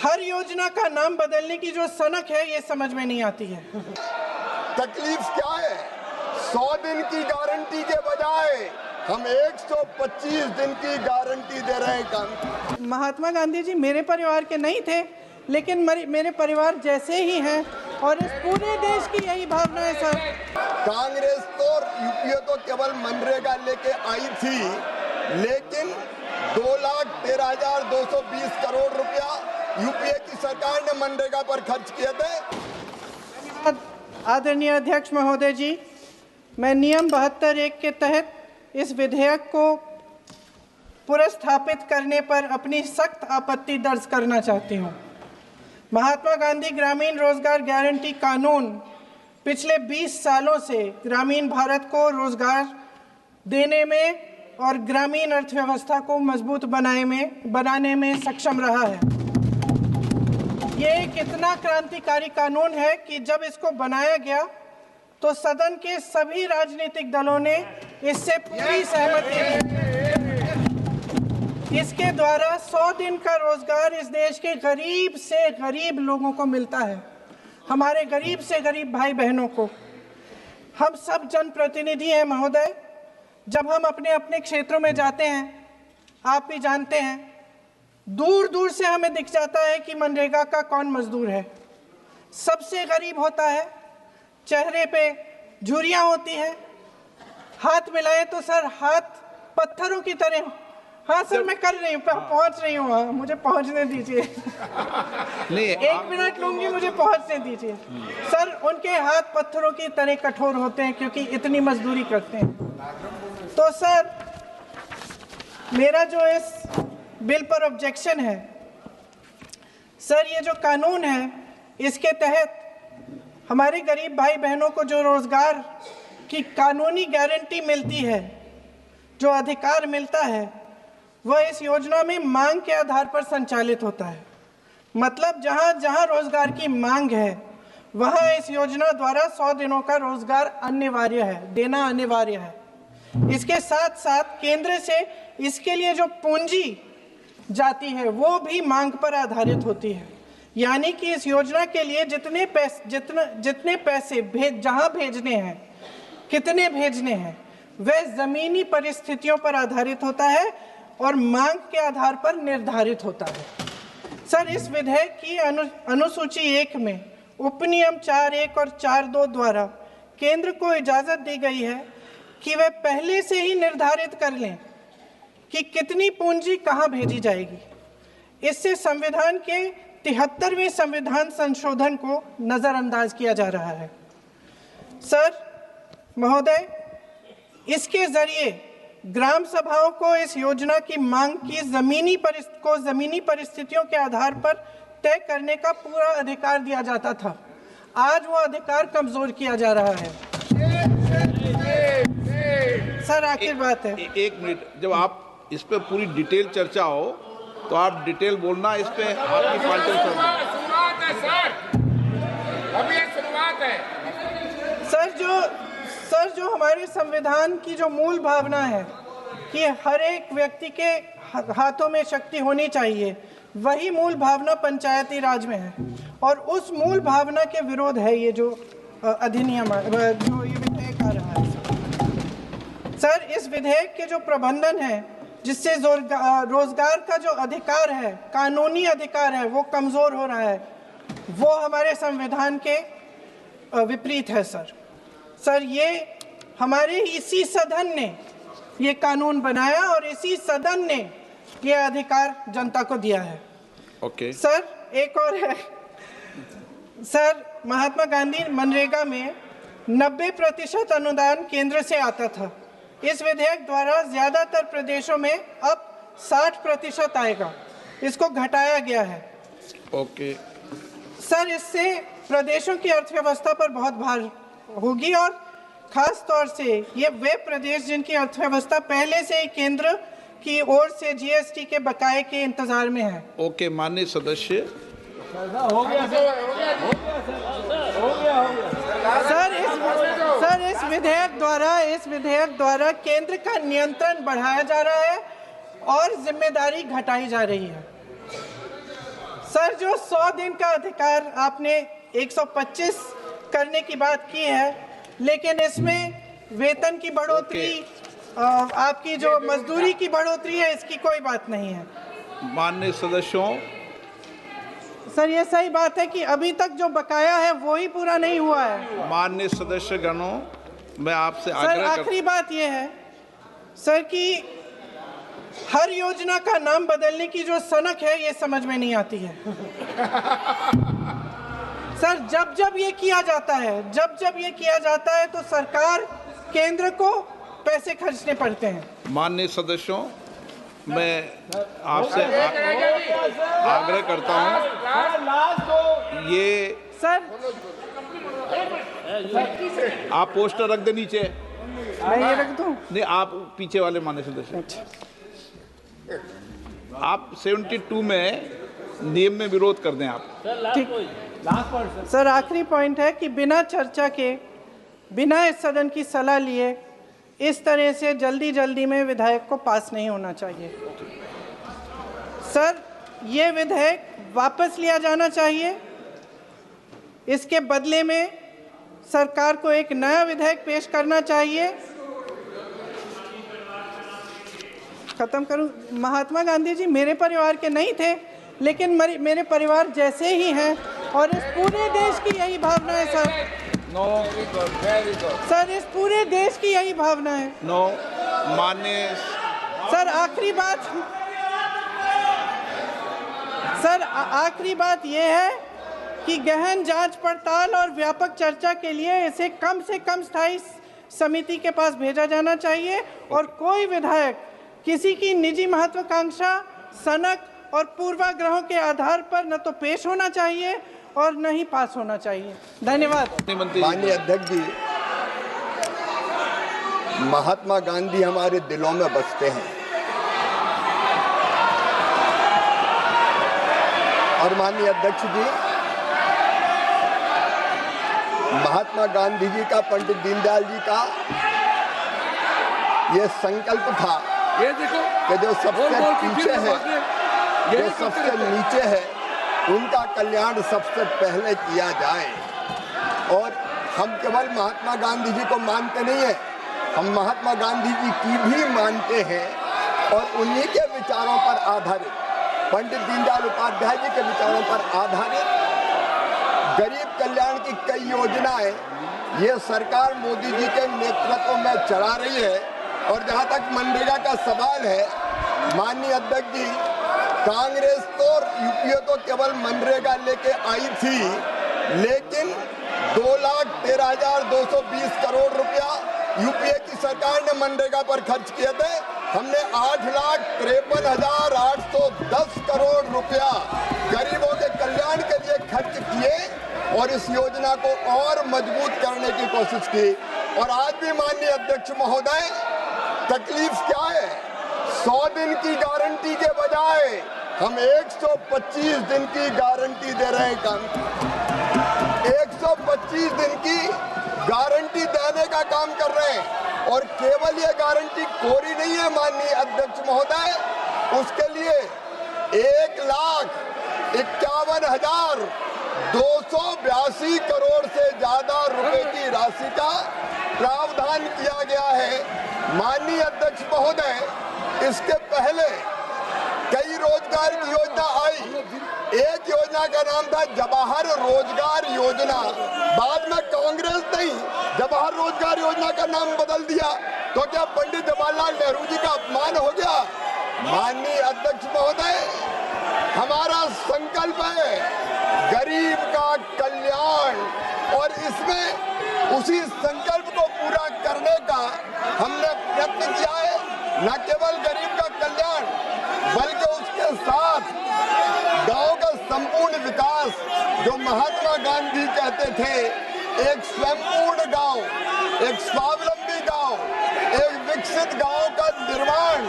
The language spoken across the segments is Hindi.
हर योजना का नाम बदलने की जो सनक है ये समझ में नहीं आती है। तकलीफ क्या है? 100 दिन की गारंटी के बजाय हम 125 दिन की गारंटी दे रहे हैं काम। महात्मा गांधी जी मेरे परिवार के नहीं थे, लेकिन मेरे परिवार जैसे ही हैं और इस पूरे देश की यही भावना है सर। कांग्रेस तो यूपीए तो केवल मनरेगा लेके आई थी, लेकिन 2,13,220 करोड़ रुपया यूपीए की सरकार ने मनरेगा पर खर्च किए थे। आदरणीय अध्यक्ष महोदय जी, मैं नियम 72(1) के तहत इस विधेयक को पुनर्स्थापित करने पर अपनी सख्त आपत्ति दर्ज करना चाहती हूँ। महात्मा गांधी ग्रामीण रोजगार गारंटी कानून पिछले 20 सालों से ग्रामीण भारत को रोजगार देने में और ग्रामीण अर्थव्यवस्था को मजबूत बनाने में सक्षम रहा है। ये एक इतना क्रांतिकारी कानून है कि जब इसको बनाया गया तो सदन के सभी राजनीतिक दलों ने इससे पूरी सहमति दी। इसके द्वारा 100 दिन का रोजगार इस देश के गरीब से गरीब लोगों को मिलता है, हमारे गरीब से गरीब भाई बहनों को। हम सब जनप्रतिनिधि हैं महोदय, जब हम अपने अपने क्षेत्रों में जाते हैं, आप भी जानते हैं, दूर दूर से हमें दिख जाता है कि मनरेगा का कौन मजदूर है। सबसे गरीब होता है, चेहरे पे झुर्रियाँ होती हैं, हाथ मिलाए तो सर हाथ पत्थरों की तरह। हाँ सर, मैं कर रही हूँ, पहुँच रही हूँ, हाँ मुझे पहुँचने दीजिए। नहीं, 1 मिनट लूँगी, मुझे पहुँचने दीजिए। सर उनके हाथ पत्थरों की तरह कठोर होते हैं क्योंकि इतनी मजदूरी करते हैं। तो सर मेरा जो इस बिल पर ऑब्जेक्शन है, सर ये जो कानून है इसके तहत हमारे गरीब भाई बहनों को जो रोजगार की कानूनी गारंटी मिलती है, जो अधिकार मिलता है, वह इस योजना में मांग के आधार पर संचालित होता है। मतलब जहां जहां रोजगार की मांग है वहां इस योजना द्वारा 100 दिनों का रोजगार अनिवार्य है, देना अनिवार्य है। इसके साथ साथ केंद्र से इसके लिए जो पूंजी जाती है वो भी मांग पर आधारित होती है। यानी कि इस योजना के लिए जितने पैसे जहां भेजने हैं, कितने भेजने हैं, वह जमीनी परिस्थितियों पर आधारित होता है और मांग के आधार पर निर्धारित होता है। सर इस विधेयक की अनुसूची 1 में उपनियम 4(1) और 4(2) द्वारा केंद्र को इजाजत दी गई है कि वह पहले से ही निर्धारित कर लें कि कितनी पूंजी कहां भेजी जाएगी। इससे संविधान के 73वें संविधान संशोधन को नजरअंदाज किया जा रहा है। सर महोदय, इसके जरिए ग्राम सभाओं को इस योजना की मांग की जमीनी परिस्थितियों के आधार पर तय करने का पूरा अधिकार दिया जाता था। आज वो अधिकार कमजोर किया जा रहा है। सर आखिर बात है, एक मिनट, जब आप इस पे पूरी डिटेल चर्चा हो तो आप डिटेल बोलना। इस पे आपकी पार्टी शुरुआत है सर, अभी ये शुरुआत है। सर जो हमारे संविधान की जो मूल भावना है कि हर एक व्यक्ति के हाथों में शक्ति होनी चाहिए, वही मूल भावना पंचायती राज में है और उस मूल भावना के विरोध है ये जो अधिनियम जो ये विधेयक आ रहा है। सर इस विधेयक के जो प्रबंधन है जिससे रोजगार का जो अधिकार है, कानूनी अधिकार है, वो कमजोर हो रहा है, वो हमारे संविधान के विपरीत है। सर ये हमारे इसी सदन ने ये कानून बनाया और इसी सदन ने ये अधिकार जनता को दिया है। ओके। सर एक और है सर, महात्मा गांधी मनरेगा में 90% अनुदान केंद्र से आता था। इस विधेयक द्वारा ज्यादातर प्रदेशों में अब 60% आएगा, इसको घटाया गया है। ओके। सर इससे प्रदेशों की अर्थव्यवस्था पर बहुत भार होगी और खास तौर से ये वे प्रदेश जिनकी अर्थव्यवस्था पहले से ही केंद्र की ओर से जीएसटी के बकाये के इंतजार में है। ओके माननीय सदस्य। हो गया सर इस विधेयक द्वारा केंद्र का नियंत्रण बढ़ाया जा रहा है और जिम्मेदारी घटाई जा रही है। सर, जो 100 दिन का अधिकार आपने 125 करने की बात की है, लेकिन इसमें वेतन की बढ़ोतरी, आपकी जो मजदूरी की बढ़ोतरी है, इसकी कोई बात नहीं है। माननीय सदस्यों, सर, ये सही बात है कि अभी तक जो बकाया है वो ही पूरा नहीं हुआ है। माननीय सदस्य गणों, मैं आपसे सर, आग्रह आखिरी बात ये है सर कि हर योजना का नाम बदलने की जो सनक है, ये समझ में नहीं आती है। सर, जब जब ये किया जाता है तो सरकार केंद्र को पैसे खर्चने पड़ते हैं। माननीय सदस्यों, मैं आपसे आग्रह करता हूं, ये सर, आप पोस्टर रख दे नीचे। मैं ये रख दूं? नहीं, आप पीछे वाले माननीय सदस्य, आप 72 में नियम में विरोध कर दें आप। ठीक। सर, आखिरी पॉइंट है कि बिना चर्चा के, बिना इस सदन की सलाह लिए इस तरह से जल्दी में विधेयक को पास नहीं होना चाहिए। सर, ये विधेयक वापस लिया जाना चाहिए। इसके बदले में सरकार को एक नया विधेयक पेश करना चाहिए। खत्म करूं? महात्मा गांधी जी मेरे परिवार के नहीं थे, लेकिन मेरे परिवार जैसे ही हैं, और इस पूरे देश की यही भावना है सर। सर, इस पूरे देश की यही भावना है। माननीय सर, आखिरी बात यह है कि गहन जांच पड़ताल और व्यापक चर्चा के लिए इसे कम से कम स्थायी समिति के पास भेजा जाना चाहिए, और कोई विधायक किसी की निजी महत्वाकांक्षा, सनक और पूर्वाग्रहों के आधार पर न तो पेश होना चाहिए और न ही पास होना चाहिए। धन्यवाद। माननीय अध्यक्ष जी, महात्मा गांधी हमारे दिलों में बसते हैं, और माननीय अध्यक्ष जी, महात्मा गांधी जी का, पंडित दीनदयाल जी का ये संकल्प था, ये देखो कि जो सबसे पीछे है, जो सबसे नीचे है, उनका कल्याण सबसे पहले किया जाए। और हम केवल महात्मा गांधी जी को मानते नहीं हैं, हम महात्मा गांधी जी की भी मानते हैं, और उन्हीं के विचारों पर आधारित, पंडित दीनदयाल उपाध्याय जी के विचारों पर आधारित गरीब कल्याण की कई योजनाएं ये सरकार मोदी जी के नेतृत्व में चला रही है। और जहां तक मनरेगा का सवाल है, माननीय अध्यक्ष जी, कांग्रेस तो यूपीए तो केवल मनरेगा लेके आई थी, लेकिन 2,13,220 करोड़ रुपया यूपीए की सरकार ने मनरेगा पर खर्च किए थे। हमने 8,53,810 करोड़ रुपया गरीबों के कल्याण के लिए खर्च किए, और इस योजना को और मजबूत करने की कोशिश की। और आज भी माननीय अध्यक्ष महोदय, तकलीफ क्या है? 100 दिन की गारंटी के बजाय हम 125 दिन की गारंटी दे रहे हैं। 125 दिन की गारंटी देने का काम कर रहे हैं, और केवल ये गारंटी कोरी नहीं है माननीय अध्यक्ष महोदय, उसके लिए 1,51,282 करोड़ से ज्यादा रुपए की राशि का प्रावधान किया गया है। माननीय अध्यक्ष महोदय, इसके पहले कई रोजगार की योजना आई। एक योजना का नाम था जवाहर रोजगार योजना, बाद में कांग्रेस ने जवाहर रोजगार योजना का नाम बदल दिया। तो क्या पंडित जवाहरलाल नेहरू जी का अपमान हो गया? माननीय अध्यक्ष महोदय, हमारा संकल्प है गरीब का कल्याण, और इसमें उसी संकल्प को पूरा करने का हमने प्रयत्न किया है। न केवल गरीब का कल्याण, बल्कि उसके साथ गांव का संपूर्ण विकास, जो महात्मा गांधी कहते थे, एक स्वयंपूर्ण गांव, एक स्वावलंबी गांव, एक विकसित गांव का निर्माण,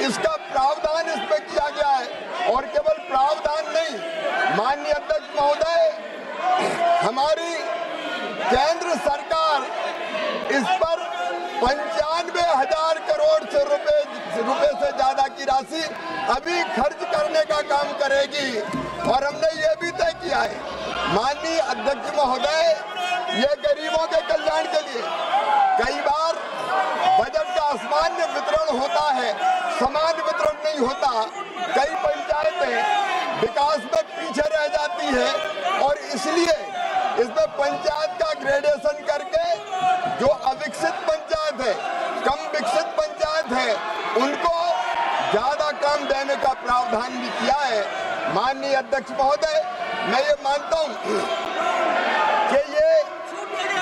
इसका प्रावधान इसमें किया गया है। और केवल प्रावधान नहीं, माननीय अध्यक्ष महोदय, हमारी केंद्र सरकार इस पर 95,000 करोड़ रुपए से ज्यादा की राशि अभी खर्च करने का काम करेगी। और हमने ये भी तय किया है, माननीय अध्यक्ष महोदय, ये गरीबों के कल्याण के लिए कई बार बजट का असामान्य वितरण होता है, समान वितरण नहीं होता। कई पंचायतें विकास में पीछे रह जाती है और इसलिए इसमें पंचायत का ग्रेडेशन करके जो अविकसित पंचायत है, कम विकसित पंचायत है, उनको ज्यादा काम देने का प्रावधान भी किया है। माननीय अध्यक्ष महोदय, मैं ये मानता हूँ कि ये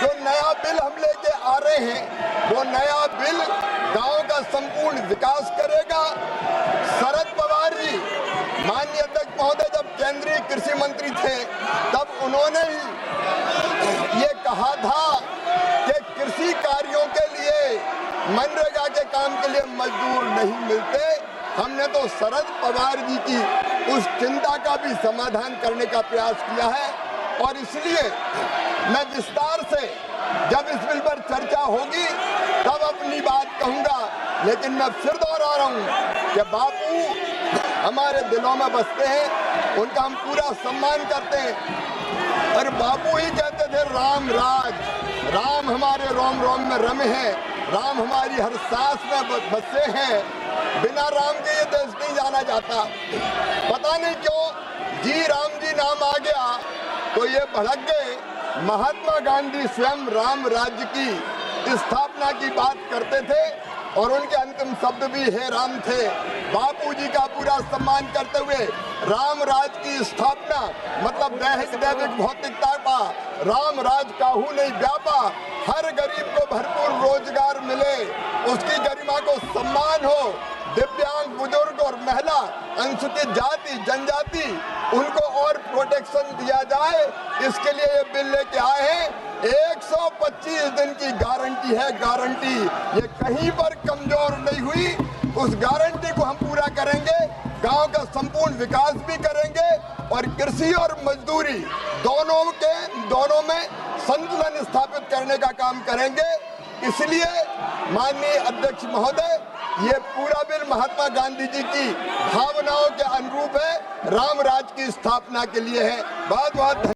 जो नया बिल हम लेके आ रहे हैं, वो नया बिल गांव का संपूर्ण विकास करेगा। शरद पवार जी, माननीय अध्यक्ष महोदय, जब केंद्रीय कृषि मंत्री थे तब उन्होंने ही ये कहा था कि कृषि कार्यों के लिए, मनरेगा के काम के लिए मजदूर नहीं मिलते। हमने तो शरद पवार जी की उस चिंता का भी समाधान करने का प्रयास किया है और इसलिए मैं विस्तार से जब इस बिल पर चर्चा होगी तब अपनी बात कहूंगा। लेकिन मैं फिर दोहरा रहा हूं कि बापू हमारे दिलों में बसते हैं, उनका हम पूरा सम्मान करते हैं। और बापू ही कहते थे राम राज, राम हमारे रोम रोम में रमे हैं, राम हमारी हर सांस में बसे हैं। बिना राम के ये देश नहीं जाना जाता। पता नहीं क्यों जी राम जी नाम आ गया तो ये भड़क गए। महात्मा गांधी स्वयं राम राज्य की स्थापना की बात करते थे और उनके अंतिम शब्द भी हे राम थे। बापूजी का पूरा सम्मान करते हुए राम राज की स्थापना मतलब दैहिक दैविक भौतिकता का राम राज काहू नहीं व्यापा, हर गरीब को भरपूर रोजगार मिले, उसकी गरिमा को सम्मान हो, दिव्यांग, बुजुर्ग और महिला, अनुसूचित जाति, जनजाति, उनको और प्रोटेक्शन दिया जाए, इसके लिए ये बिल लेके आए हैं। 125 दिन की गारंटी है, गारंटी, ये कहीं पर कमजोर नहीं हुई। उस गारंटी को हम पूरा करेंगे, गांव का संपूर्ण विकास भी करेंगे और कृषि और मजदूरी दोनों में संतुलन स्थापित करने का काम करेंगे। इसलिए माननीय अध्यक्ष महोदय, ये पूरा बिल महात्मा गांधी जी की भावनाओं के अनुरूप है, राम राज की स्थापना के लिए है। बहुत बहुत